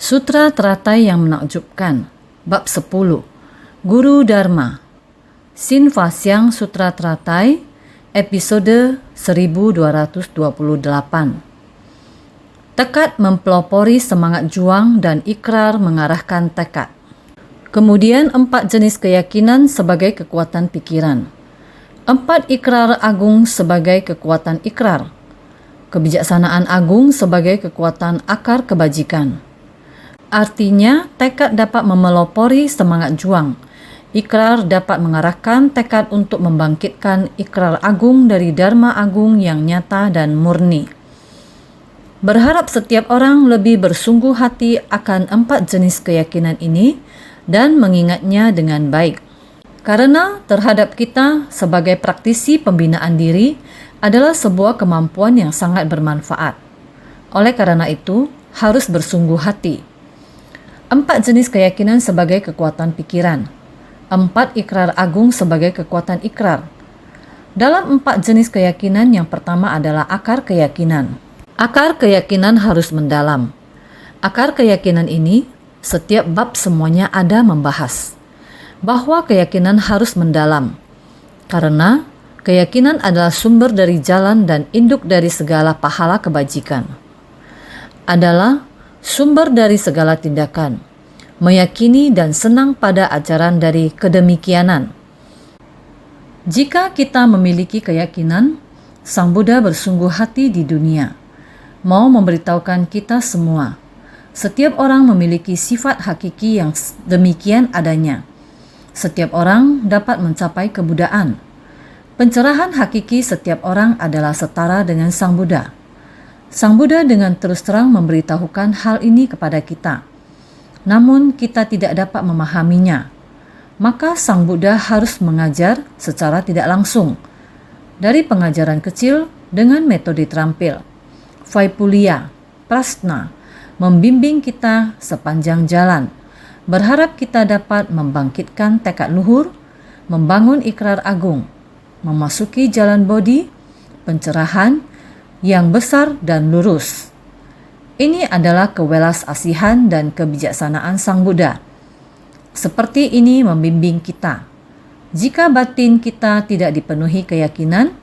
Sutra Teratai yang Menakjubkan, Bab 10, Guru Dharma, Sinvasyang Sutra Teratai, episode 1228. Tekad mempelopori semangat juang dan ikrar mengarahkan tekad. Kemudian 4 jenis keyakinan sebagai kekuatan pikiran. 4 ikrar agung sebagai kekuatan ikrar. Kebijaksanaan agung sebagai kekuatan akar kebajikan. Artinya, tekad dapat memelopori semangat juang. Ikrar dapat mengarahkan tekad untuk membangkitkan ikrar agung dari Dharma agung yang nyata dan murni. Berharap setiap orang lebih bersungguh hati akan 4 jenis keyakinan ini dan mengingatnya dengan baik. Karena terhadap kita sebagai praktisi pembinaan diri adalah sebuah kemampuan yang sangat bermanfaat. Oleh karena itu, harus bersungguh hati. 4 jenis keyakinan sebagai kekuatan pikiran. 4 ikrar agung sebagai kekuatan ikrar. Dalam 4 jenis keyakinan, yang pertama adalah akar keyakinan. Akar keyakinan harus mendalam. Akar keyakinan ini, setiap bab semuanya ada membahas bahwa keyakinan harus mendalam. Karena keyakinan adalah sumber dari jalan dan induk dari segala pahala kebajikan. Adalah sumber dari segala tindakan, meyakini dan senang pada ajaran dari kedemikianan. Jika kita memiliki keyakinan, Sang Buddha bersungguh hati di dunia, mau memberitahukan kita semua. Setiap orang memiliki sifat hakiki yang demikian adanya. Setiap orang dapat mencapai kebudaan. Pencerahan hakiki setiap orang adalah setara dengan Sang Buddha. Sang Buddha dengan terus terang memberitahukan hal ini kepada kita. Namun kita tidak dapat memahaminya. Maka Sang Buddha harus mengajar secara tidak langsung. Dari pengajaran kecil dengan metode terampil. Vaipulia, Prasna, membimbing kita sepanjang jalan. Berharap kita dapat membangkitkan tekad luhur, membangun ikrar agung, memasuki jalan bodhi, pencerahan yang besar dan lurus. Ini adalah kewelas asihan dan kebijaksanaan Sang Buddha. Seperti ini membimbing kita. Jika batin kita tidak dipenuhi keyakinan,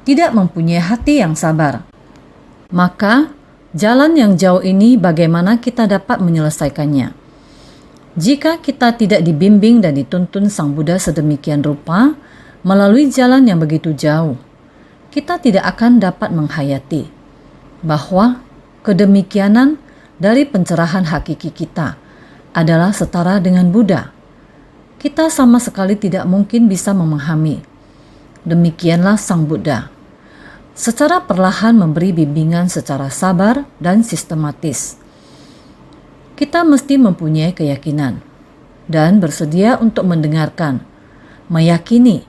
tidak mempunyai hati yang sabar, maka jalan yang jauh ini bagaimana kita dapat menyelesaikannya? Jika kita tidak dibimbing dan dituntun Sang Buddha sedemikian rupa melalui jalan yang begitu jauh, kita tidak akan dapat menghayati bahwa kedemikianan dari pencerahan hakiki kita adalah setara dengan Buddha. Kita sama sekali tidak mungkin bisa memahami. Demikianlah Sang Buddha. Secara perlahan memberi bimbingan secara sabar dan sistematis. Kita mesti mempunyai keyakinan dan bersedia untuk mendengarkan, meyakini,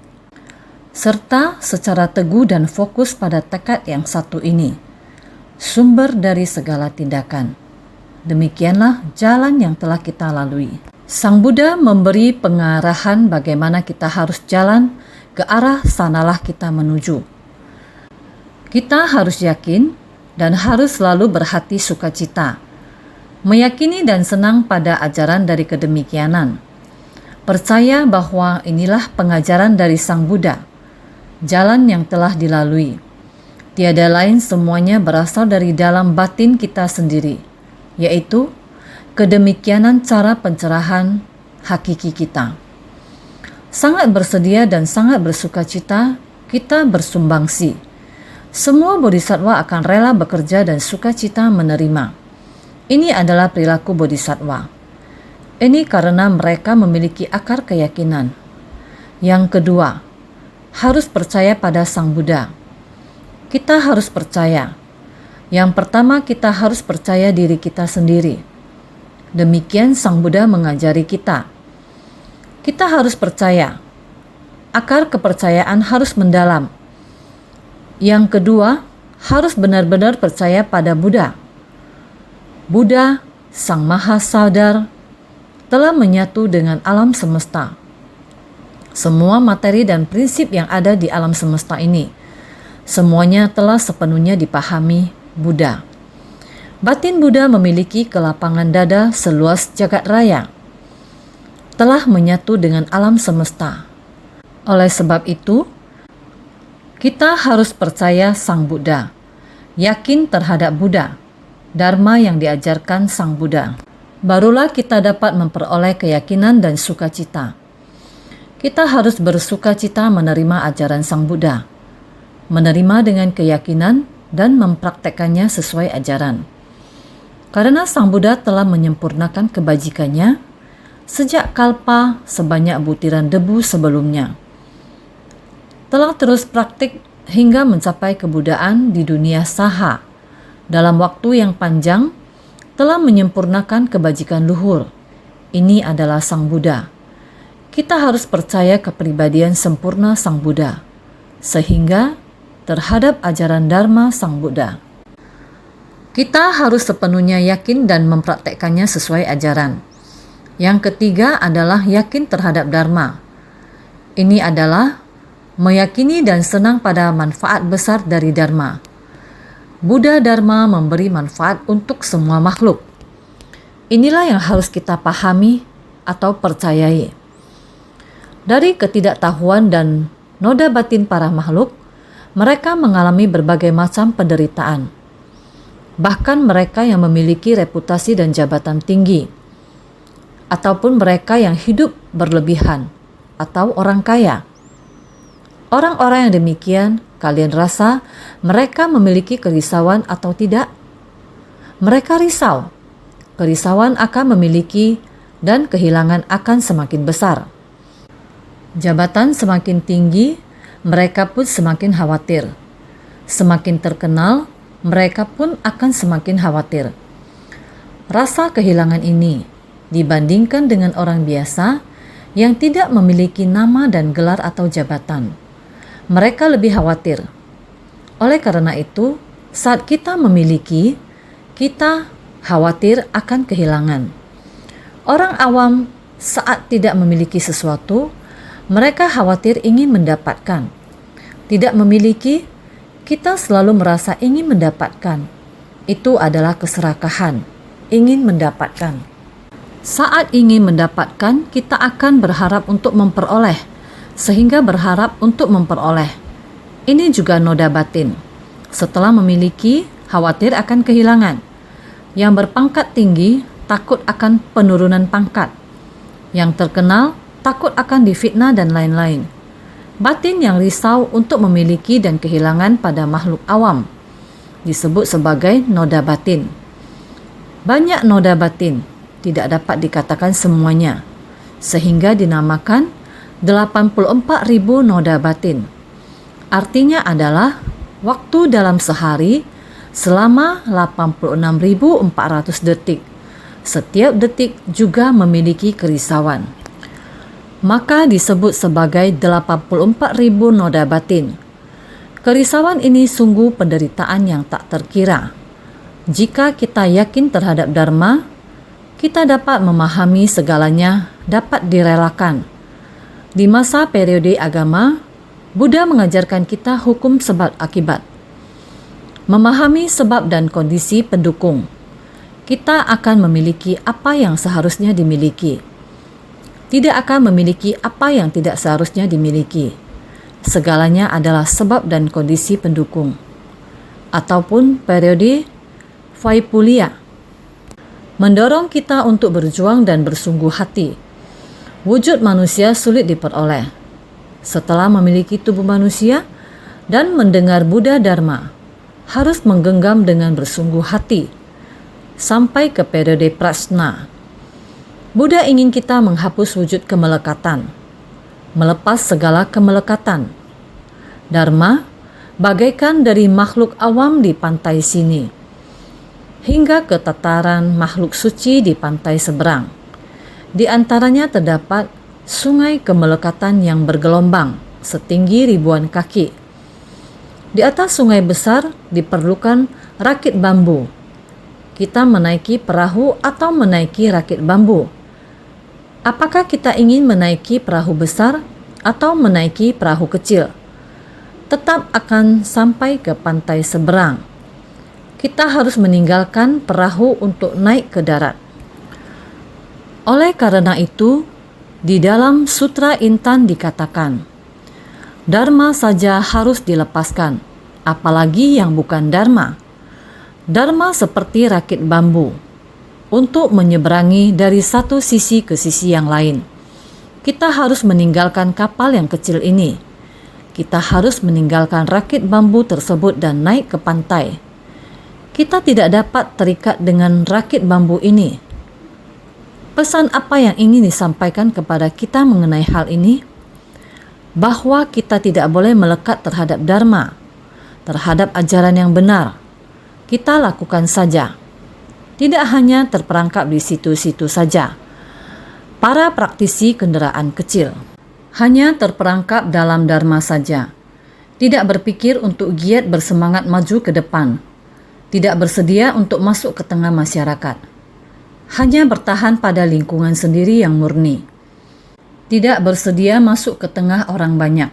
serta secara teguh dan fokus pada tekad yang satu ini, sumber dari segala tindakan. Demikianlah jalan yang telah kita lalui. Sang Buddha memberi pengarahan bagaimana kita harus jalan, ke arah sanalah kita menuju. Kita harus yakin dan harus selalu berhati sukacita, meyakini dan senang pada ajaran dari kedemikianan. Percaya bahwa inilah pengajaran dari Sang Buddha, jalan yang telah dilalui. Tiada lain, semuanya berasal dari dalam batin kita sendiri, yaitu kedemikianan cara pencerahan hakiki kita. Sangat bersedia dan sangat bersukacita kita bersumbangsi. Semua bodhisattva akan rela bekerja dan sukacita menerima. Ini adalah perilaku bodhisattva. Ini karena mereka memiliki akar keyakinan. Yang kedua, harus percaya pada Sang Buddha. Kita harus percaya. Yang pertama, kita harus percaya diri kita sendiri. Demikian Sang Buddha mengajari kita. Kita harus percaya. Akar kepercayaan harus mendalam. Yang kedua, harus benar-benar percaya pada Buddha. Buddha, Sang Maha Sadar, telah menyatu dengan alam semesta. Semua materi dan prinsip yang ada di alam semesta ini, semuanya telah sepenuhnya dipahami Buddha. Batin Buddha memiliki kelapangan dada seluas jagat raya, telah menyatu dengan alam semesta. Oleh sebab itu, kita harus percaya Sang Buddha, yakin terhadap Buddha, Dharma yang diajarkan Sang Buddha. Barulah kita dapat memperoleh keyakinan dan sukacita. Kita harus bersukacita menerima ajaran Sang Buddha, menerima dengan keyakinan dan mempraktekkannya sesuai ajaran. Karena Sang Buddha telah menyempurnakan kebajikannya sejak kalpa sebanyak butiran debu sebelumnya. Telah terus praktik hingga mencapai kebudayaan di dunia saha. Dalam waktu yang panjang, telah menyempurnakan kebajikan luhur. Ini adalah Sang Buddha. Kita harus percaya kepribadian sempurna Sang Buddha, sehingga terhadap ajaran Dharma Sang Buddha. Kita harus sepenuhnya yakin dan mempraktekkannya sesuai ajaran. Yang ketiga adalah yakin terhadap Dharma. Ini adalah meyakini dan senang pada manfaat besar dari Dharma. Buddha Dharma memberi manfaat untuk semua makhluk. Inilah yang harus kita pahami atau percayai. Dari ketidaktahuan dan noda batin para makhluk, mereka mengalami berbagai macam penderitaan. Bahkan mereka yang memiliki reputasi dan jabatan tinggi, ataupun mereka yang hidup berlebihan, atau orang kaya. Orang-orang yang demikian, kalian rasa mereka memiliki kerisauan atau tidak? Mereka risau. Kerisauan akan memiliki dan kehilangan akan semakin besar. Jabatan semakin tinggi, mereka pun semakin khawatir. Semakin terkenal, mereka pun akan semakin khawatir. Rasa kehilangan ini dibandingkan dengan orang biasa yang tidak memiliki nama dan gelar atau jabatan. Mereka lebih khawatir. Oleh karena itu, saat kita memiliki, kita khawatir akan kehilangan. Orang awam saat tidak memiliki sesuatu, mereka khawatir ingin mendapatkan. Tidak memiliki, kita selalu merasa ingin mendapatkan. Itu adalah keserakahan, ingin mendapatkan. Saat ingin mendapatkan, kita akan berharap untuk memperoleh, sehingga berharap untuk memperoleh. Ini juga noda batin. Setelah memiliki, khawatir akan kehilangan. Yang berpangkat tinggi, takut akan penurunan pangkat. Yang terkenal, takut akan difitnah dan lain-lain. Batin yang risau untuk memiliki dan kehilangan pada makhluk awam disebut sebagai noda batin. Banyak noda batin, tidak dapat dikatakan semuanya, sehingga dinamakan 84.000 noda batin. Artinya adalah waktu dalam sehari selama 86.400 detik. Setiap detik juga memiliki kerisauan. Maka disebut sebagai 84.000 noda batin. Kerisauan ini sungguh penderitaan yang tak terkira. Jika kita yakin terhadap Dharma, kita dapat memahami segalanya dapat direlakan. Di masa periode agama, Buddha mengajarkan kita hukum sebab akibat. Memahami sebab dan kondisi pendukung, kita akan memiliki apa yang seharusnya dimiliki. Tidak akan memiliki apa yang tidak seharusnya dimiliki. Segalanya adalah sebab dan kondisi pendukung. Ataupun periode Vaipulia. Mendorong kita untuk berjuang dan bersungguh hati. Wujud manusia sulit diperoleh. Setelah memiliki tubuh manusia dan mendengar Buddha Dharma, harus menggenggam dengan bersungguh hati. Sampai ke periode Prajna. Buddha ingin kita menghapus wujud kemelekatan, melepas segala kemelekatan. Dharma bagaikan dari makhluk awam di pantai sini, hingga ke tataran makhluk suci di pantai seberang. Di antaranya terdapat sungai kemelekatan yang bergelombang setinggi ribuan kaki. Di atas sungai besar diperlukan rakit bambu. Kita menaiki perahu atau menaiki rakit bambu. Apakah kita ingin menaiki perahu besar atau menaiki perahu kecil? Tetap akan sampai ke pantai seberang. kita harus meninggalkan perahu untuk naik ke darat. Oleh karena itu, di dalam Sutra Intan dikatakan, Dharma saja harus dilepaskan, apalagi yang bukan Dharma. Dharma seperti rakit bambu, untuk menyeberangi dari satu sisi ke sisi yang lain. Kita harus meninggalkan kapal yang kecil ini. Kita harus meninggalkan rakit bambu tersebut dan naik ke pantai. Kita tidak dapat terikat dengan rakit bambu ini. Pesan apa yang ingin disampaikan kepada kita mengenai hal ini? Bahwa kita tidak boleh melekat terhadap Dharma, terhadap ajaran yang benar. Kita lakukan saja. Tidak hanya terperangkap di situ-situ saja. Para praktisi kendaraan kecil hanya terperangkap dalam Dharma saja. Tidak berpikir untuk giat bersemangat maju ke depan. Tidak bersedia untuk masuk ke tengah masyarakat. Hanya bertahan pada lingkungan sendiri yang murni. Tidak bersedia masuk ke tengah orang banyak.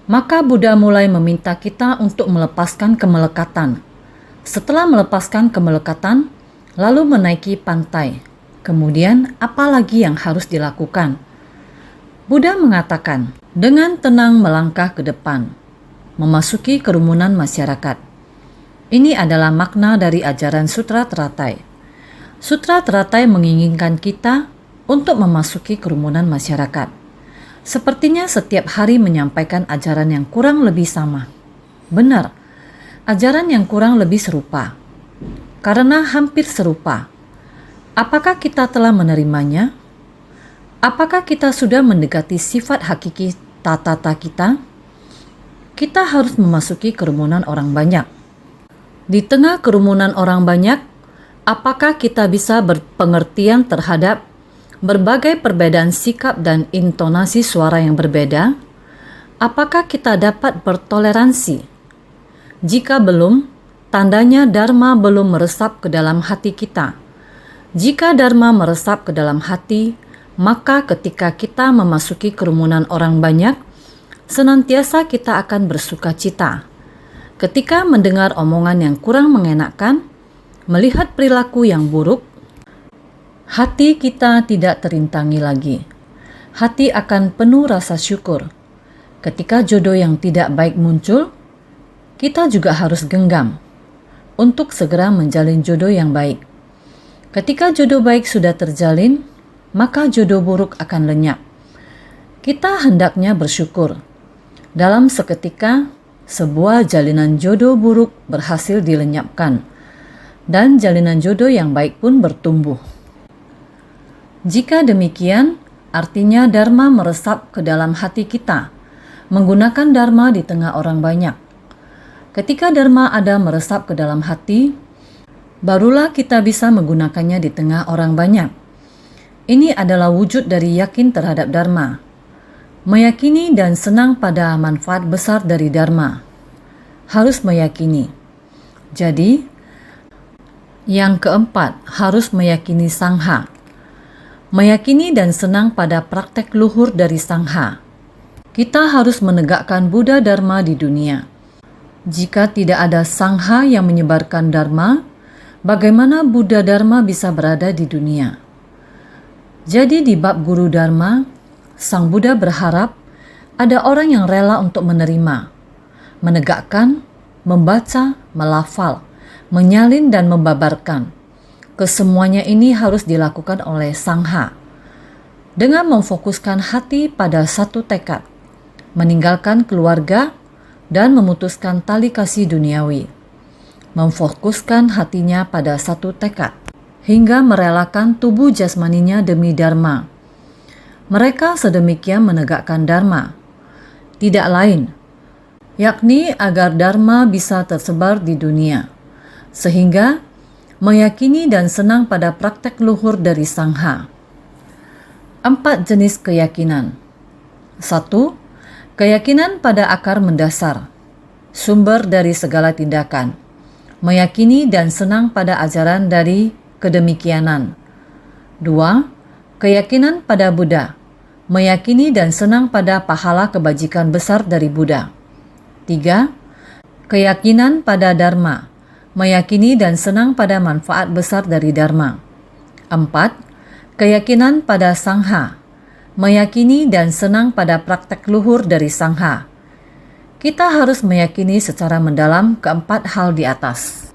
Maka Buddha mulai meminta kita untuk melepaskan kemelekatan. Setelah melepaskan kemelekatan, lalu menaiki pantai. Kemudian, apa lagi yang harus dilakukan? Buddha mengatakan, dengan tenang melangkah ke depan, memasuki kerumunan masyarakat. Ini adalah makna dari ajaran Sutra Teratai. Sutra Teratai menginginkan kita untuk memasuki kerumunan masyarakat. Sepertinya setiap hari menyampaikan ajaran yang kurang lebih sama. Benar, ajaran yang kurang lebih serupa. Karena hampir serupa. Apakah kita telah menerimanya? Apakah kita sudah mendekati sifat hakiki tata kita? Kita harus memasuki kerumunan orang banyak. Di tengah kerumunan orang banyak, apakah kita bisa berpengertian terhadap berbagai perbedaan sikap dan intonasi suara yang berbeda? Apakah kita dapat bertoleransi? Jika belum, tandanya Dharma belum meresap ke dalam hati kita. Jika Dharma meresap ke dalam hati, maka ketika kita memasuki kerumunan orang banyak, senantiasa kita akan bersuka cita. Ketika mendengar omongan yang kurang mengenakan, melihat perilaku yang buruk, hati kita tidak terintangi lagi. Hati akan penuh rasa syukur. Ketika jodoh yang tidak baik muncul, kita juga harus genggam untuk segera menjalin jodoh yang baik. Ketika jodoh baik sudah terjalin, maka jodoh buruk akan lenyap. Kita hendaknya bersyukur. Dalam seketika, sebuah jalinan jodoh buruk berhasil dilenyapkan, dan jalinan jodoh yang baik pun bertumbuh. Jika demikian, artinya Dharma meresap ke dalam hati kita, menggunakan Dharma di tengah orang banyak. Ketika Dharma ada meresap ke dalam hati, barulah kita bisa menggunakannya di tengah orang banyak. Ini adalah wujud dari yakin terhadap Dharma. Meyakini dan senang pada manfaat besar dari Dharma. Harus meyakini. Jadi, yang keempat, harus meyakini Sangha. Meyakini dan senang pada praktek luhur dari Sangha. Kita harus menegakkan Buddha Dharma di dunia. Jika tidak ada Sangha yang menyebarkan Dharma, bagaimana Buddha Dharma bisa berada di dunia? Jadi di bab Guru Dharma, Sang Buddha berharap ada orang yang rela untuk menerima, menegakkan, membaca, melafal, menyalin dan membabarkan. Kesemuanya ini harus dilakukan oleh Sangha. Dengan memfokuskan hati pada satu tekad, meninggalkan keluarga dan memutuskan tali kasih duniawi. Memfokuskan hatinya pada satu tekad, hingga merelakan tubuh jasmaninya demi Dharma. Mereka sedemikian menegakkan Dharma, tidak lain, yakni agar Dharma bisa tersebar di dunia, sehingga meyakini dan senang pada praktek luhur dari Sangha. 4 jenis keyakinan. 1. Keyakinan pada akar mendasar, sumber dari segala tindakan. Meyakini dan senang pada ajaran dari kedemikianan. 2. Keyakinan pada Buddha. Meyakini dan senang pada pahala kebajikan besar dari Buddha. 3. Keyakinan pada Dharma. meyakini dan senang pada manfaat besar dari Dharma. 4. Keyakinan pada Sangha, meyakini dan senang pada praktek luhur dari Sangha. Kita harus meyakini secara mendalam keempat hal di atas.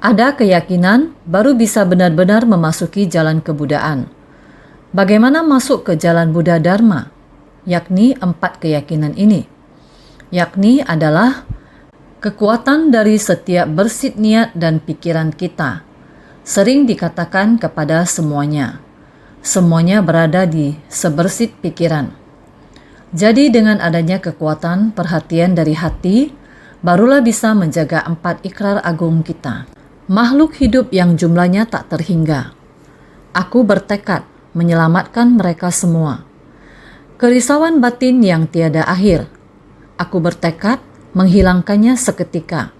Ada keyakinan baru bisa benar-benar memasuki jalan kebudaan. Bagaimana masuk ke jalan Buddha Dharma? Yakni 4 keyakinan ini. Yakni adalah kekuatan dari setiap bersit niat dan pikiran kita. Sering dikatakan kepada semuanya. Semuanya berada di sebersit pikiran. Jadi dengan adanya kekuatan perhatian dari hati, barulah bisa menjaga 4 ikrar agung kita. Makhluk hidup yang jumlahnya tak terhingga. Aku bertekad menyelamatkan mereka semua. Kerisauan batin yang tiada akhir. Aku bertekad menghilangkannya seketika.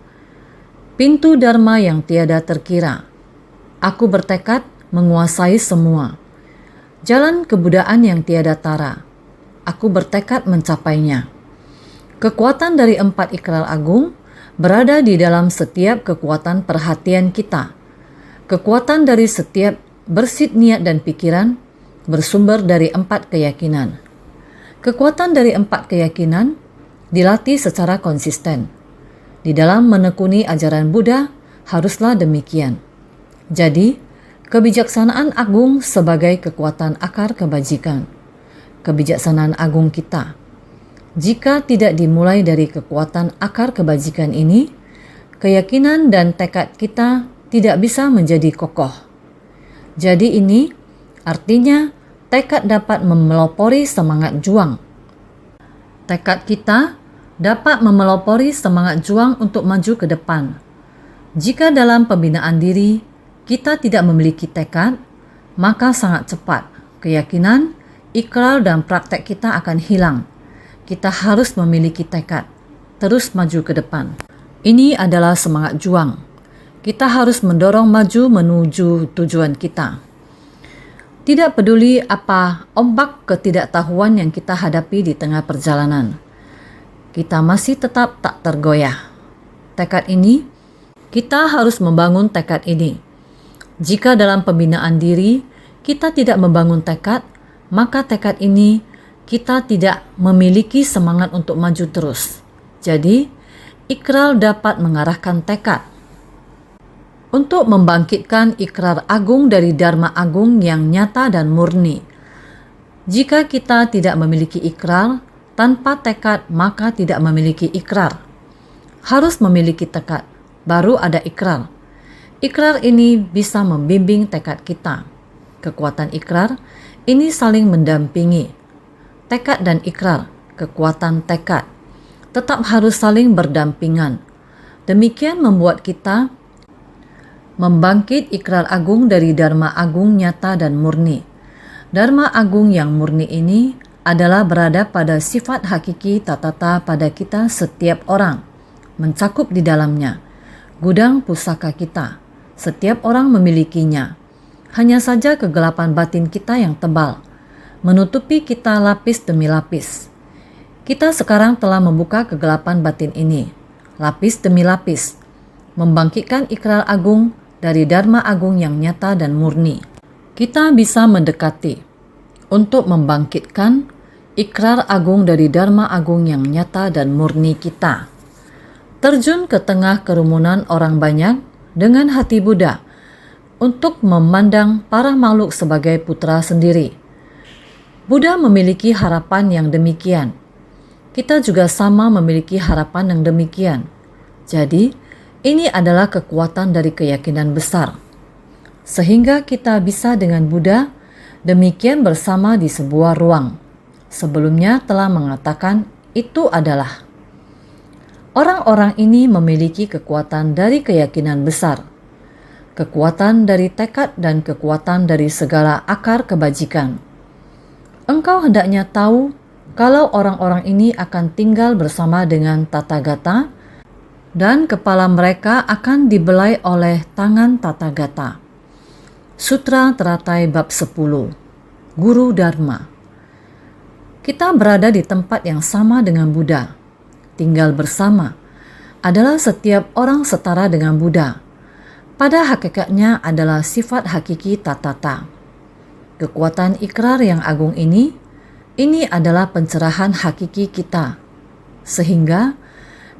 Pintu Dharma yang tiada terkira. Aku bertekad menguasai semua. Jalan kebudaan yang tiada tara. Aku bertekad mencapainya. Kekuatan dari 4 ikrar agung berada di dalam setiap kekuatan perhatian kita. Kekuatan dari setiap bersit niat dan pikiran bersumber dari 4 keyakinan. Kekuatan dari 4 keyakinan dilatih secara konsisten. Di dalam menekuni ajaran Buddha haruslah demikian. Jadi, kebijaksanaan agung sebagai kekuatan akar kebajikan. Kebijaksanaan agung kita. Jika tidak dimulai dari kekuatan akar kebajikan ini, keyakinan dan tekad kita tidak bisa menjadi kokoh. Jadi ini artinya tekad dapat memelopori semangat juang. Tekad kita dapat memelopori semangat juang untuk maju ke depan. Jika dalam pembinaan diri kita tidak memiliki tekad, maka sangat cepat keyakinan, ikrar dan praktek kita akan hilang. Kita harus memiliki tekad, terus maju ke depan. Ini adalah semangat juang. Kita harus mendorong maju menuju tujuan kita. Tidak peduli apa ombak ketidaktahuan yang kita hadapi di tengah perjalanan, kita masih tetap tak tergoyah. Tekad ini, kita harus membangun tekad ini. Jika dalam pembinaan diri kita tidak membangun tekad, maka tekad ini kita tidak memiliki semangat untuk maju terus. Jadi, ikrar dapat mengarahkan tekad. Untuk membangkitkan ikrar agung dari Dharma agung yang nyata dan murni. Jika kita tidak memiliki ikrar, tanpa tekad maka tidak memiliki ikrar. Harus memiliki tekad, baru ada ikrar. Ikrar ini bisa membimbing tekad kita. Kekuatan ikrar ini saling mendampingi. Tekad dan ikrar, kekuatan tekad, tetap harus saling berdampingan. Demikian membuat kita membangkit ikrar agung dari Dharma agung nyata dan murni. Dharma agung yang murni ini adalah berada pada sifat hakiki tatata pada kita setiap orang, mencakup di dalamnya, gudang pusaka kita. Setiap orang memilikinya. Hanya saja kegelapan batin kita yang tebal, menutupi kita lapis demi lapis. Kita sekarang telah membuka kegelapan batin ini, lapis demi lapis, membangkitkan ikrar agung dari Dharma agung yang nyata dan murni. Kita bisa mendekati untuk membangkitkan ikrar agung dari Dharma agung yang nyata dan murni kita. Terjun ke tengah kerumunan orang banyak dengan hati Buddha untuk memandang para makhluk sebagai putra sendiri. Buddha memiliki harapan yang demikian. Kita juga sama memiliki harapan yang demikian. Jadi, ini adalah kekuatan dari keyakinan besar. Sehingga kita bisa dengan Buddha demikian bersama di sebuah ruang. Sebelumnya telah mengatakan itu adalah. Orang-orang ini memiliki kekuatan dari keyakinan besar, kekuatan dari tekad dan kekuatan dari segala akar kebajikan. Engkau hendaknya tahu kalau orang-orang ini akan tinggal bersama dengan Tathagata dan kepala mereka akan dibelai oleh tangan Tathagata. Sutra Teratai Bab 10, Guru Dharma. Kita berada di tempat yang sama dengan Buddha, tinggal bersama. adalah setiap orang setara dengan Buddha. Pada hakikatnya adalah sifat hakiki tatata. Kekuatan ikrar yang agung ini adalah pencerahan hakiki kita, sehingga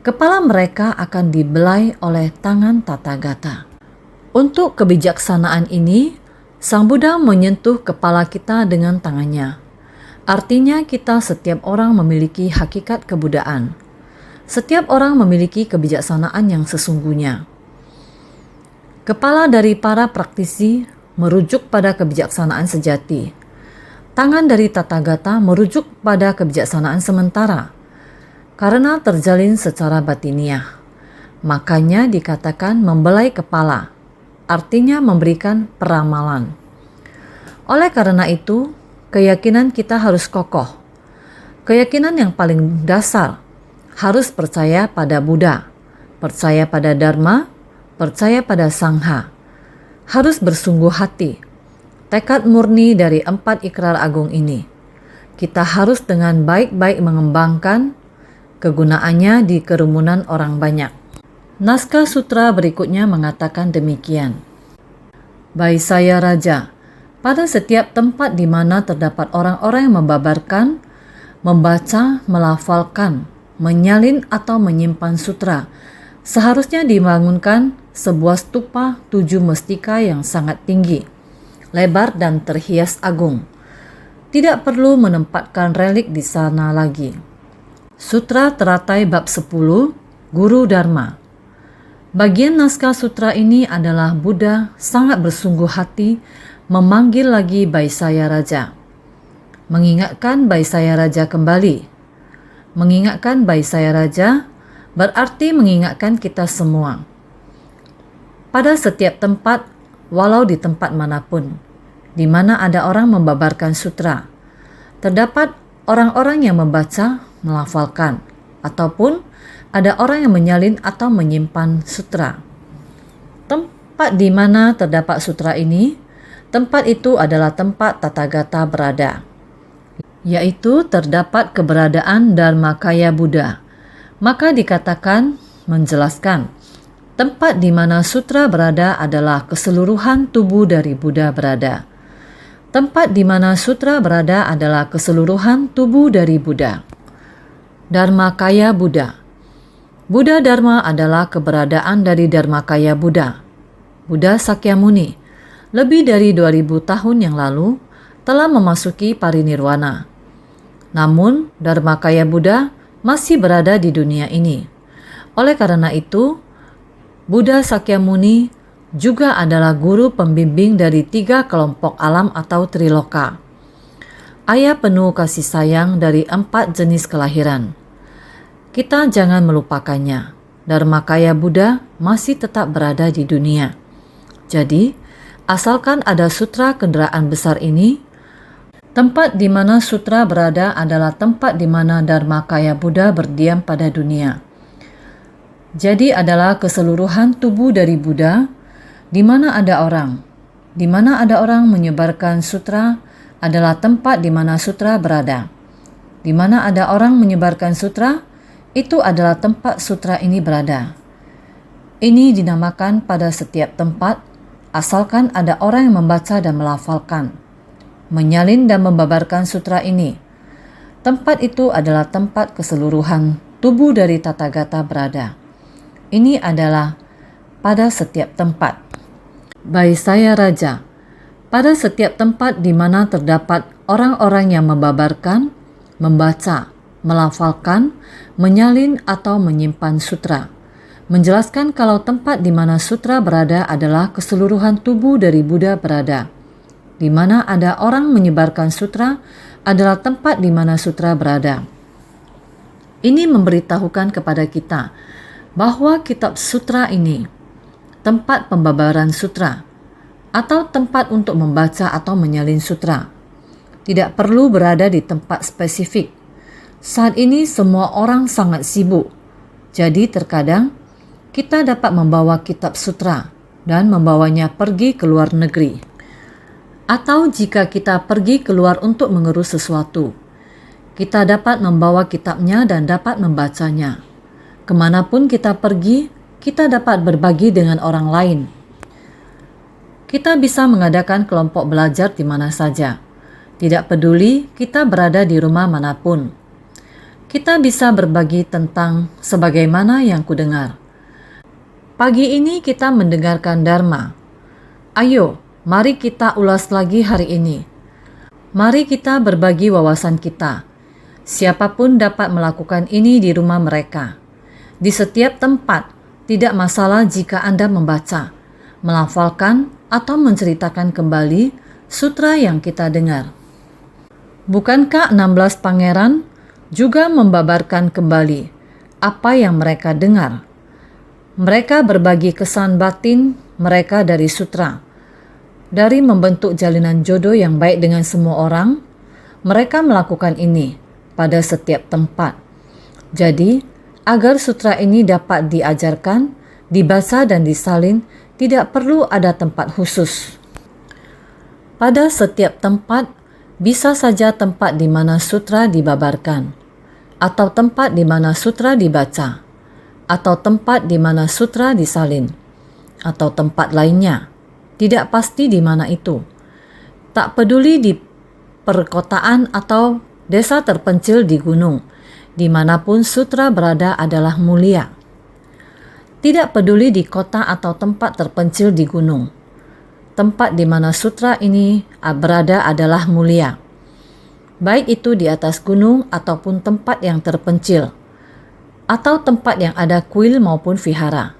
kepala mereka akan dibelai oleh tangan Tathagata. Untuk kebijaksanaan ini, Sang Buddha menyentuh kepala kita dengan tangannya. Artinya kita setiap orang memiliki hakikat kebudaan. Setiap orang memiliki kebijaksanaan yang sesungguhnya. Kepala dari para praktisi merujuk pada kebijaksanaan sejati. Tangan dari Tathagata merujuk pada kebijaksanaan sementara, karena terjalin secara batiniah. Makanya dikatakan membelai kepala, artinya memberikan peramalan. Oleh karena itu, keyakinan kita harus kokoh. Keyakinan yang paling dasar harus percaya pada Buddha, percaya pada Dharma, percaya pada Sangha. Harus bersungguh hati. Tekad murni dari 4 ikrar agung ini. Kita harus dengan baik-baik mengembangkan kegunaannya di kerumunan orang banyak. Naskah sutra berikutnya mengatakan demikian. Baisaya Raja, pada setiap tempat di mana terdapat orang-orang yang membabarkan, membaca, melafalkan, menyalin atau menyimpan sutra, seharusnya dibangunkan sebuah stupa 7 mestika yang sangat tinggi, lebar dan terhias agung. Tidak perlu menempatkan relik di sana lagi. Sutra teratai bab 10, Guru Dharma. Bagian naskah sutra ini adalah Buddha sangat bersungguh hati memanggil lagi Baisaya Raja. Mengingatkan Baisaya Raja kembali. Mengingatkan Baisaya Raja berarti mengingatkan kita semua. Pada setiap tempat, walau di tempat manapun, di mana ada orang membabarkan sutra, terdapat orang-orang yang membaca, melafalkan, ataupun ada orang yang menyalin atau menyimpan sutra. Tempat di mana terdapat sutra ini, tempat itu adalah tempat Tathagata berada, yaitu terdapat keberadaan Dharmakaya Buddha. Maka dikatakan menjelaskan, tempat di mana sutra berada adalah keseluruhan tubuh dari Buddha berada. Tempat di mana sutra berada adalah keseluruhan tubuh dari Buddha. Dharmakaya Buddha. Buddha Dharma adalah keberadaan dari Dharmakaya Buddha. Buddha Sakyamuni, lebih dari 2000 tahun yang lalu, telah memasuki parinirwana. Namun, Dharmakaya Buddha masih berada di dunia ini. Oleh karena itu, Buddha Sakyamuni juga adalah guru pembimbing dari 3 kelompok alam atau triloka. Ayah penuh kasih sayang dari 4 jenis kelahiran. Kita jangan melupakannya. Dharmakaya Buddha masih tetap berada di dunia. Jadi, asalkan ada sutra kendaraan besar ini, tempat di mana sutra berada adalah tempat di mana Dharmakaya Buddha berdiam pada dunia. Jadi adalah keseluruhan tubuh dari Buddha, di mana ada orang menyebarkan sutra adalah tempat di mana sutra berada. Di mana ada orang menyebarkan sutra, itu adalah tempat sutra ini berada. Ini dinamakan pada setiap tempat, asalkan ada orang yang membaca dan melafalkan, menyalin dan membabarkan sutra ini. Tempat itu adalah tempat keseluruhan tubuh dari Tathagata berada. Ini adalah pada setiap tempat. Baisaya Raja, pada setiap tempat di mana terdapat orang-orang yang membabarkan, membaca, melafalkan, menyalin atau menyimpan sutra. Menjelaskan kalau tempat di mana sutra berada adalah keseluruhan tubuh dari Buddha berada. Di mana ada orang menyebarkan sutra adalah tempat di mana sutra berada. Ini memberitahukan kepada kita bahwa kitab sutra ini, tempat pembabaran sutra, atau tempat untuk membaca atau menyalin sutra, tidak perlu berada di tempat spesifik. Saat ini semua orang sangat sibuk, jadi terkadang kita dapat membawa kitab sutra dan membawanya pergi ke luar negeri. Atau jika kita pergi keluar untuk mengurus sesuatu, kita dapat membawa kitabnya dan dapat membacanya. Kemanapun kita pergi, kita dapat berbagi dengan orang lain. Kita bisa mengadakan kelompok belajar di mana saja. Tidak peduli kita berada di rumah manapun. Kita bisa berbagi tentang sebagaimana yang kudengar. Pagi ini kita mendengarkan Dharma. Ayo, mari kita ulas lagi hari ini. Mari kita berbagi wawasan kita. Siapapun dapat melakukan ini di rumah mereka. Di setiap tempat, tidak masalah jika Anda membaca, melafalkan, atau menceritakan kembali sutra yang kita dengar. Bukankah 16 pangeran juga membabarkan kembali apa yang mereka dengar? Mereka berbagi kesan batin mereka dari sutra. Dari membentuk jalinan jodoh yang baik dengan semua orang, mereka melakukan ini pada setiap tempat. Jadi, agar sutra ini dapat diajarkan, dibaca dan disalin, tidak perlu ada tempat khusus. Pada setiap tempat, bisa saja tempat di mana sutra dibabarkan, atau tempat di mana sutra dibaca, atau tempat di mana sutra disalin, atau tempat lainnya. Tidak pasti di mana itu. Tak peduli di perkotaan atau desa terpencil di gunung, dimanapun sutra berada adalah mulia. Tidak peduli di kota atau tempat terpencil di gunung, tempat di mana sutra ini berada adalah mulia. Baik itu di atas gunung ataupun tempat yang terpencil, atau tempat yang ada kuil maupun vihara,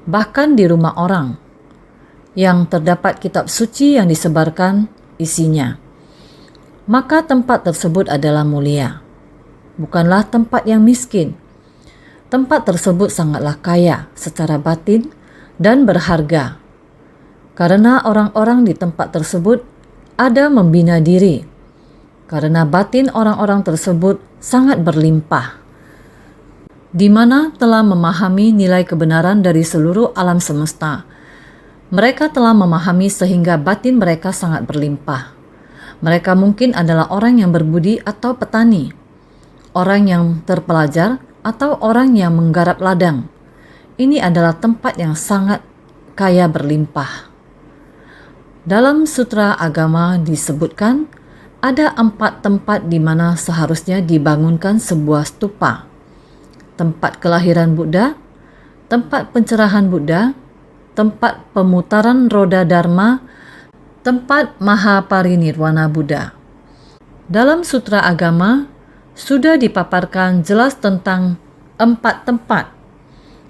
bahkan di rumah orang yang terdapat kitab suci yang disebarkan isinya, maka tempat tersebut adalah mulia. Bukanlah tempat yang miskin. Tempat tersebut sangatlah kaya secara batin dan berharga, karena orang-orang di tempat tersebut ada membina diri, karena batin orang-orang tersebut sangat berlimpah, di mana telah memahami nilai kebenaran dari seluruh alam semesta. Mereka telah memahami sehingga batin mereka sangat berlimpah. Mereka mungkin adalah orang yang berbudi atau petani, orang yang terpelajar atau orang yang menggarap ladang. Ini adalah tempat yang sangat kaya berlimpah. Dalam sutra agama disebutkan ada 4 tempat di mana seharusnya dibangunkan sebuah stupa. Tempat kelahiran Buddha, tempat pencerahan Buddha, tempat pemutaran roda Dharma, tempat Mahaparinirwana Buddha. Dalam sutra agama sudah dipaparkan jelas tentang 4 tempat.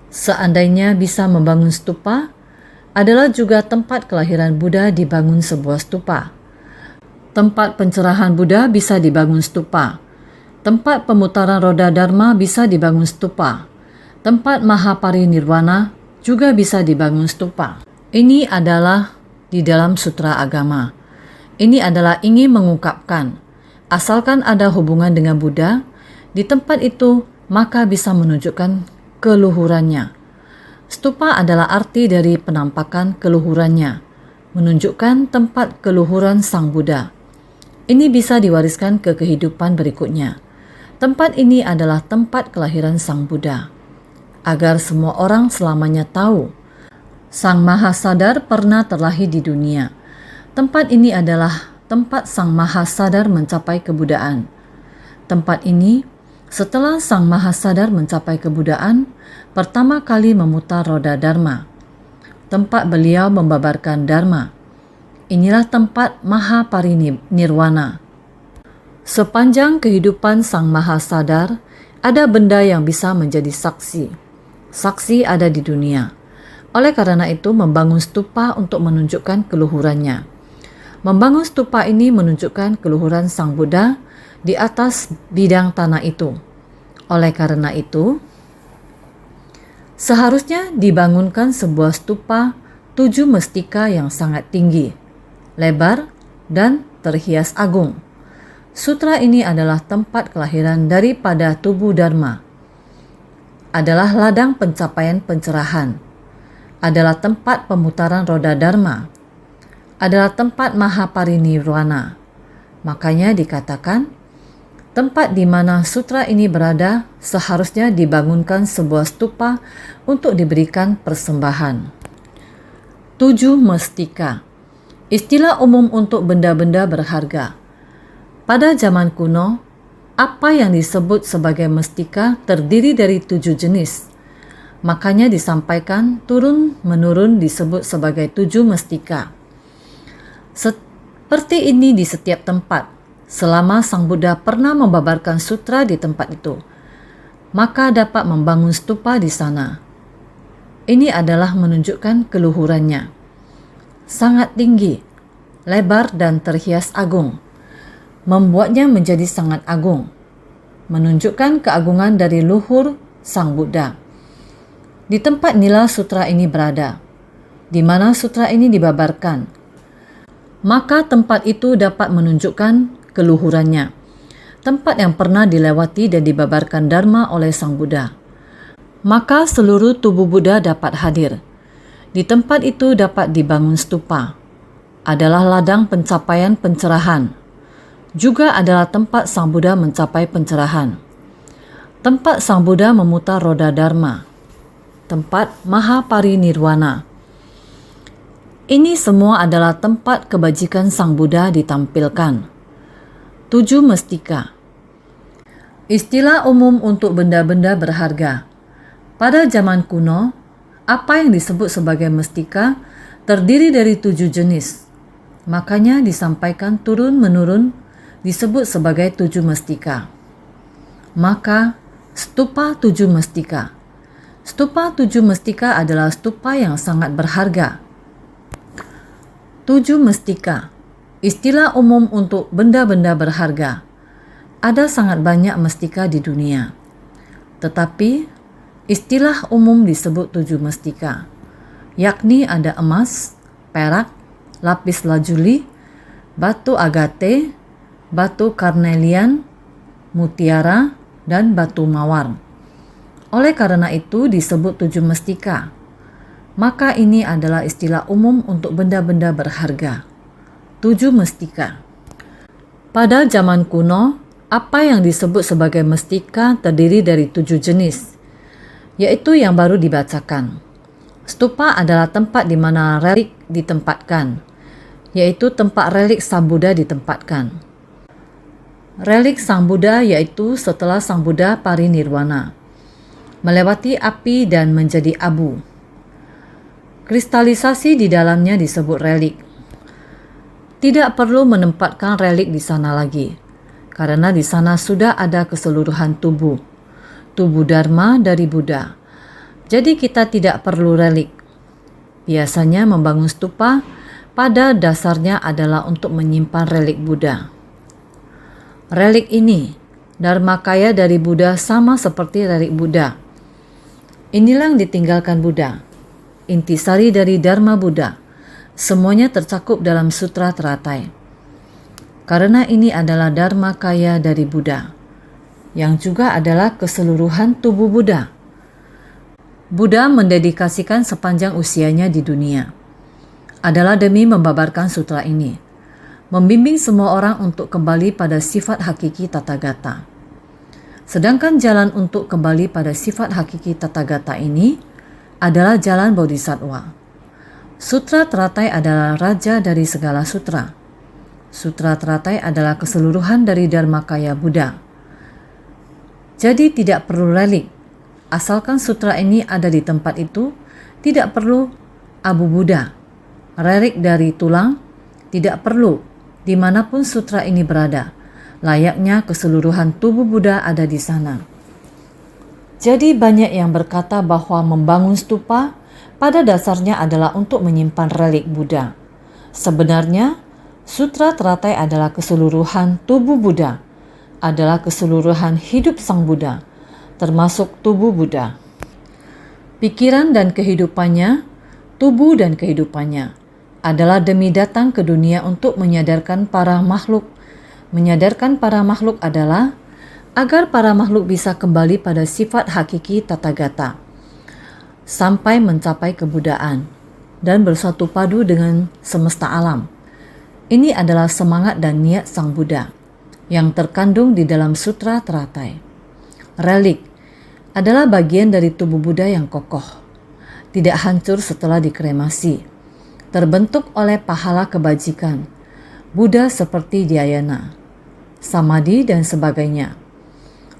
Seandainya bisa membangun stupa, adalah juga tempat kelahiran Buddha dibangun sebuah stupa. Tempat pencerahan Buddha bisa dibangun stupa. Tempat pemutaran roda Dharma bisa dibangun stupa. Tempat Mahaparinirwana juga bisa dibangun stupa. Ini adalah di dalam sutra agama. Ini adalah ingin mengungkapkan, asalkan ada hubungan dengan Buddha, di tempat itu maka bisa menunjukkan keluhurannya. Stupa adalah arti dari penampakan keluhurannya, menunjukkan tempat keluhuran Sang Buddha. Ini bisa diwariskan ke kehidupan berikutnya. Tempat ini adalah tempat kelahiran Sang Buddha, agar semua orang selamanya tahu Sang Mahasadar pernah terlahir di dunia. Tempat ini adalah tempat Sang Mahasadar mencapai kebuddhaan. Tempat ini, setelah Sang Mahasadar mencapai kebuddhaan, pertama kali memutar roda Dharma. Tempat beliau membabarkan Dharma. Inilah tempat Mahaparinirwana. Sepanjang kehidupan Sang Mahasadar, ada benda yang bisa menjadi saksi. Saksi ada di dunia. Oleh karena itu, membangun stupa untuk menunjukkan keluhurannya. Membangun stupa ini menunjukkan keluhuran Sang Buddha di atas bidang tanah itu. Oleh karena itu, seharusnya dibangunkan sebuah stupa 7 mestika yang sangat tinggi, lebar, dan terhias agung. Sutra ini adalah tempat kelahiran daripada tubuh Dharma, adalah ladang pencapaian pencerahan, adalah tempat pemutaran roda Dharma, adalah tempat Mahaparinirwana. Makanya dikatakan Tempat di mana sutra ini berada seharusnya dibangunkan sebuah stupa untuk diberikan persembahan. 7. Mestika. Istilah umum untuk benda-benda berharga. Pada zaman kuno, apa yang disebut sebagai mestika terdiri dari 7 jenis. Makanya disampaikan turun-menurun disebut sebagai 7 mestika. Seperti ini di setiap tempat. Selama Sang Buddha pernah membabarkan sutra di tempat itu, maka dapat membangun stupa di sana. Ini adalah menunjukkan keluhurannya. Sangat tinggi, lebar dan terhias agung. Membuatnya menjadi sangat agung. Menunjukkan keagungan dari luhur Sang Buddha. Di tempat inilah sutra ini berada, di mana sutra ini dibabarkan. Maka tempat itu dapat menunjukkan keluhurannya, tempat yang pernah dilewati dan dibabarkan Dharma oleh Sang Buddha. Maka seluruh tubuh Buddha dapat hadir. Di tempat itu dapat dibangun stupa. Adalah ladang pencapaian pencerahan. Juga adalah tempat Sang Buddha mencapai pencerahan. Tempat Sang Buddha memutar roda Dharma. Tempat Mahaparinirwana. Ini semua adalah tempat kebajikan Sang Buddha ditampilkan. 7 mestika. Istilah umum untuk benda-benda berharga. Pada zaman kuno, apa yang disebut sebagai mestika terdiri dari 7 jenis. Makanya disampaikan turun-menurun disebut sebagai 7 mestika. Maka, stupa 7 mestika. Stupa 7 mestika adalah stupa yang sangat berharga. 7 mestika. Istilah umum untuk benda-benda berharga. Ada sangat banyak mestika di dunia. Tetapi, istilah umum disebut 7 mestika. Yakni ada emas, perak, lapis lazuli, batu agate, batu karnelian, mutiara, dan batu mawar. Oleh karena itu disebut 7 mestika. Maka ini adalah istilah umum untuk benda-benda berharga. 7 mestika. Pada zaman kuno, apa yang disebut sebagai mestika terdiri dari 7 jenis, yaitu yang baru dibacakan. Stupa adalah tempat di mana relik ditempatkan, yaitu tempat relik Sang Buddha ditempatkan. Relik Sang Buddha yaitu setelah Sang Buddha parinirwana, melewati api dan menjadi abu. Kristalisasi di dalamnya disebut relik. Tidak perlu menempatkan relik di sana lagi, karena di sana sudah ada keseluruhan tubuh Dharma dari Buddha. Jadi kita tidak perlu relik. Biasanya membangun stupa pada dasarnya adalah untuk menyimpan relik Buddha. Relik ini, Dharmakaya dari Buddha sama seperti relik Buddha. Inilah yang ditinggalkan Buddha, intisari dari Dharma Buddha. Semuanya tercakup dalam Sutra Teratai. Karena ini adalah Dharmakaya dari Buddha, yang juga adalah keseluruhan tubuh Buddha. Buddha mendedikasikan sepanjang usianya di dunia adalah demi membabarkan sutra ini, membimbing semua orang untuk kembali pada sifat hakiki Tathagata. Sedangkan jalan untuk kembali pada sifat hakiki Tathagata ini adalah jalan Bodhisattva. Sutra Teratai adalah raja dari segala sutra. Sutra Teratai adalah keseluruhan dari Dharmakaya Buddha. Jadi tidak perlu relik. Asalkan sutra ini ada di tempat itu, tidak perlu abu Buddha. Relik dari tulang tidak perlu dimanapun sutra ini berada. Layaknya keseluruhan tubuh Buddha ada di sana. Jadi banyak yang berkata bahwa membangun stupa pada dasarnya adalah untuk menyimpan relik Buddha. Sebenarnya, Sutra Teratai adalah keseluruhan tubuh Buddha, adalah keseluruhan hidup Sang Buddha, termasuk tubuh Buddha. Pikiran dan kehidupannya, tubuh dan kehidupannya, adalah demi datang ke dunia untuk menyadarkan para makhluk. Menyadarkan para makhluk adalah agar para makhluk bisa kembali pada sifat hakiki Tathagata, sampai mencapai kebudaan dan bersatu padu dengan semesta alam. Ini adalah semangat dan niat Sang Buddha. yang terkandung di dalam sutra teratai. Relik adalah bagian dari tubuh Buddha yang kokoh, tidak hancur setelah dikremasi, terbentuk oleh pahala kebajikan Buddha seperti dhyana, samadhi, dan sebagainya.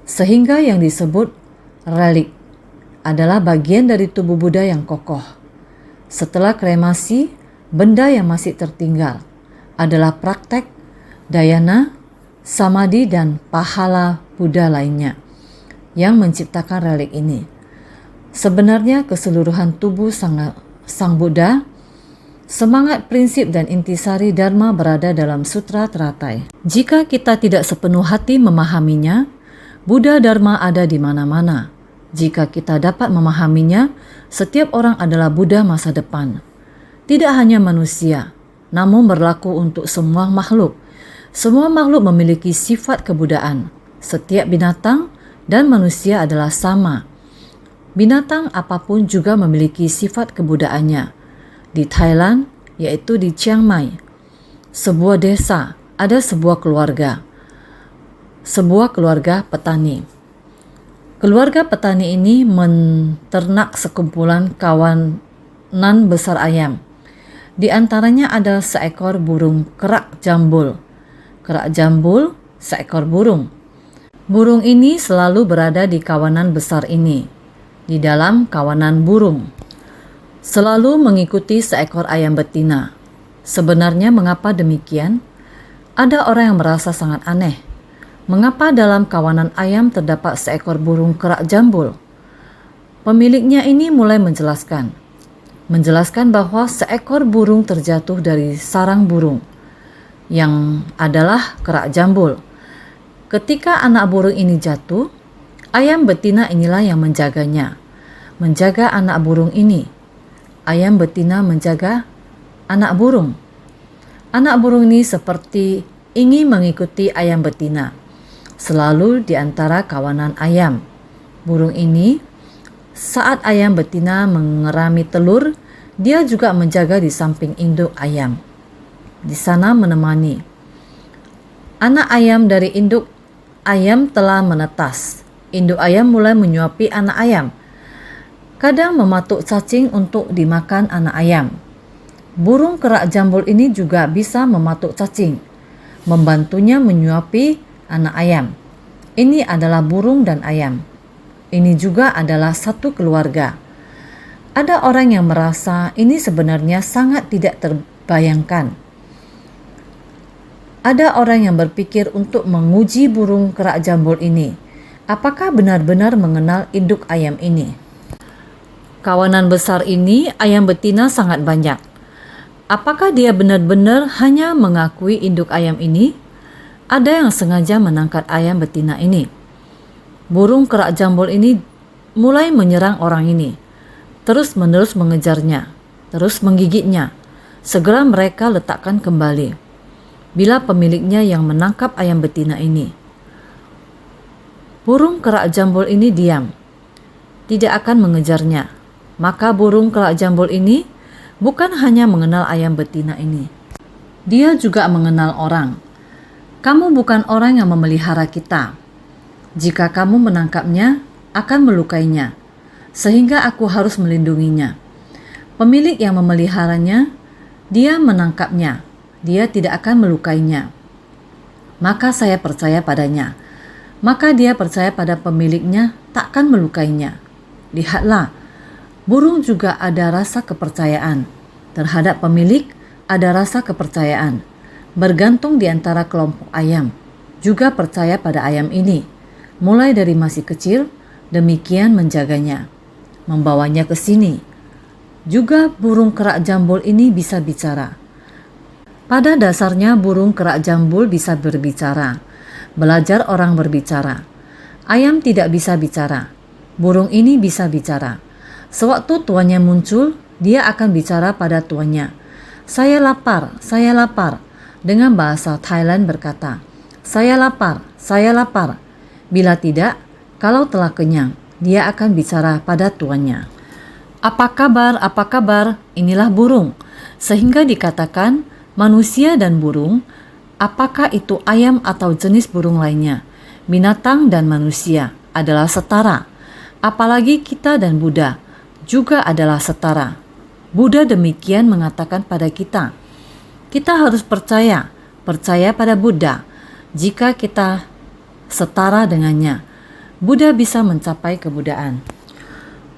Sehingga yang disebut relik adalah bagian dari tubuh Buddha yang kokoh. Setelah kremasi, benda yang masih tertinggal adalah praktek dhyana, samadhi, dan pahala Buddha lainnya yang menciptakan relik ini. Sebenarnya keseluruhan tubuh Sang Buddha, semangat, prinsip, dan intisari Dharma berada dalam sutra teratai. Jika kita tidak sepenuh hati memahaminya, Buddha Dharma ada di mana-mana. Jika kita dapat memahaminya, setiap orang adalah Buddha masa depan. Tidak hanya manusia, namun berlaku untuk semua makhluk. Semua makhluk memiliki sifat kebudaan. Setiap binatang dan manusia adalah sama. Binatang apapun juga memiliki sifat kebudaannya. Di Thailand, yaitu di Chiang Mai, sebuah desa, ada sebuah keluarga petani. Keluarga petani ini menternak sekumpulan kawanan besar ayam. Di antaranya ada seekor burung kerak jambul. Kerak jambul, seekor burung. Burung ini selalu berada di kawanan besar ini, di dalam kawanan burung, selalu mengikuti seekor ayam betina. Sebenarnya mengapa demikian? Ada orang yang merasa sangat aneh. Mengapa dalam kawanan ayam terdapat seekor burung kerak jambul? Pemiliknya ini mulai menjelaskan bahwa seekor burung terjatuh dari sarang burung yang adalah kerak jambul. Ketika anak burung ini jatuh, ayam betina inilah yang menjaganya, menjaga anak burung ini. Ayam betina menjaga anak burung. Anak burung ini seperti ingin mengikuti ayam betina, selalu di antara kawanan ayam. Burung ini, saat ayam betina mengerami telur, dia juga menjaga di samping induk ayam. Di sana menemani. Anak ayam dari induk ayam telah menetas. Induk ayam mulai menyuapi anak ayam. Kadang mematuk cacing untuk dimakan anak ayam. Burung kerak jambul ini juga bisa mematuk cacing, membantunya menyuapi anak ayam. Ini adalah burung dan ayam. Ini juga adalah satu keluarga. Ada orang yang merasa ini sebenarnya sangat tidak terbayangkan. Ada orang yang berpikir untuk menguji burung kerak jambul ini. Apakah benar-benar mengenal induk ayam ini? Kawanan besar ini ayam betina sangat banyak. Apakah dia benar-benar hanya mengakui induk ayam ini? Ada yang sengaja menangkap ayam betina ini. Burung kerak jambul ini mulai menyerang orang ini, terus-menerus mengejarnya, terus menggigitnya. Segera mereka letakkan kembali. Bila pemiliknya yang menangkap ayam betina ini, burung kerak jambul ini diam, tidak akan mengejarnya. Maka burung kerak jambul ini bukan hanya mengenal ayam betina ini, dia juga mengenal orang. Kamu bukan orang yang memelihara kita. Jika kamu menangkapnya, akan melukainya, sehingga aku harus melindunginya. Pemilik yang memeliharanya, dia menangkapnya, dia tidak akan melukainya. Maka saya percaya padanya. Maka dia percaya pada pemiliknya, takkan melukainya. Lihatlah, burung juga ada rasa kepercayaan. Terhadap pemilik ada rasa kepercayaan. Bergantung di antara kelompok ayam, juga percaya pada ayam ini. Mulai dari masih kecil, demikian menjaganya, membawanya ke sini. Juga burung kerak jambul ini bisa bicara. Pada dasarnya burung kerak jambul bisa berbicara. Belajar orang berbicara. Ayam tidak bisa bicara. Burung ini bisa bicara. Sewaktu tuannya muncul, dia akan bicara pada tuannya. Saya lapar, saya lapar. Dengan bahasa Thailand berkata, saya lapar, saya lapar. Bila tidak, kalau telah kenyang, dia akan bicara pada tuannya. Apa kabar, apa kabar? Inilah burung. Sehingga dikatakan manusia dan burung Apakah itu ayam atau jenis burung lainnya, binatang dan manusia adalah setara. Apalagi kita dan Buddha juga adalah setara. Buddha demikian mengatakan pada kita. Kita harus percaya pada Buddha. Jika kita setara dengannya, Buddha bisa mencapai kebuddhaan.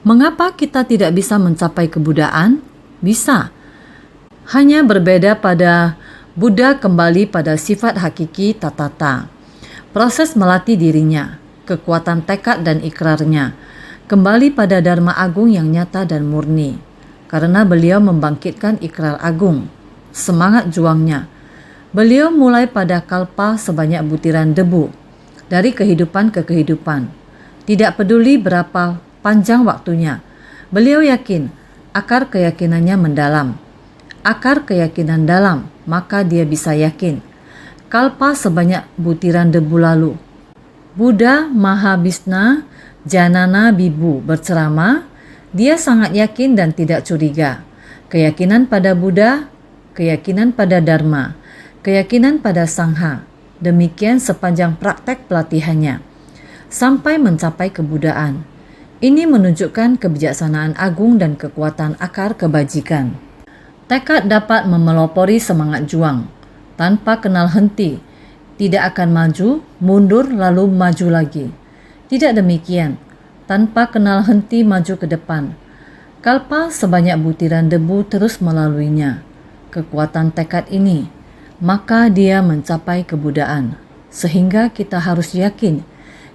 Mengapa kita tidak bisa mencapai kebuddhaan? Bisa. Hanya berbeda pada Buddha kembali pada sifat hakiki tatata. Proses melatih dirinya, kekuatan tekad dan ikrarnya, kembali pada Dharma Agung yang nyata dan murni. Karena beliau membangkitkan ikrar agung, semangat juangnya. Beliau mulai pada kalpa sebanyak butiran debu, dari kehidupan ke kehidupan. Tidak peduli berapa panjang waktunya, beliau yakin akar keyakinannya mendalam. Akar keyakinan dalam, maka dia bisa yakin. Kalpa sebanyak butiran debu lalu. Buddha Mahabhisna Janana Bibu berceramah, dia sangat yakin dan tidak curiga. Keyakinan pada Buddha, keyakinan pada Dharma, keyakinan pada Sangha. Demikian sepanjang praktek pelatihannya, sampai mencapai kebuddhaan. Ini menunjukkan kebijaksanaan agung dan kekuatan akar kebajikan. Tekad dapat memelopori semangat juang, tanpa kenal henti. Tidak akan maju, mundur lalu maju lagi. Tidak demikian, tanpa kenal henti maju ke depan. Kalpa sebanyak butiran debu terus melaluinya. Kekuatan tekad ini, maka dia mencapai kebuddhaan. Sehingga kita harus yakin,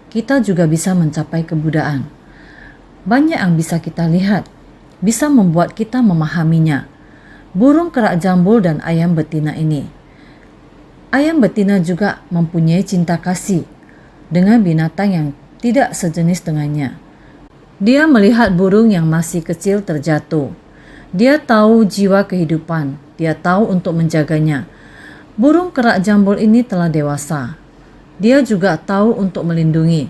kita juga bisa mencapai kebuddhaan. Banyak yang bisa kita lihat, bisa membuat kita memahaminya. Burung kerak jambul dan ayam betina ini. Ayam betina juga mempunyai cinta kasih dengan binatang yang tidak sejenis dengannya. Dia melihat burung yang masih kecil terjatuh. Dia tahu jiwa kehidupan, dia tahu untuk menjaganya. Burung kerak jambul ini telah dewasa. Dia juga tahu untuk melindungi.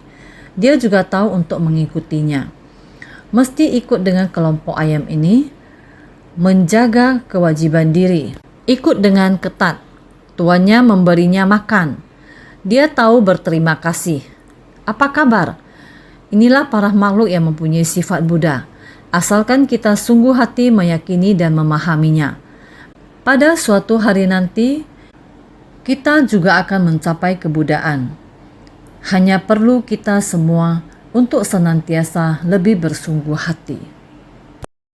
Dia juga tahu untuk mengikutinya. Mesti ikut dengan kelompok ayam ini, menjaga kewajiban diri. Ikut dengan ketat. Tuannya memberinya makan. Dia tahu berterima kasih. Apa kabar? Inilah para makhluk yang mempunyai sifat Buddha. Asalkan kita sungguh hati meyakini dan memahaminya. Pada suatu hari nanti, kita juga akan mencapai kebuddhaan. Hanya perlu kita semua untuk senantiasa lebih bersungguh hati.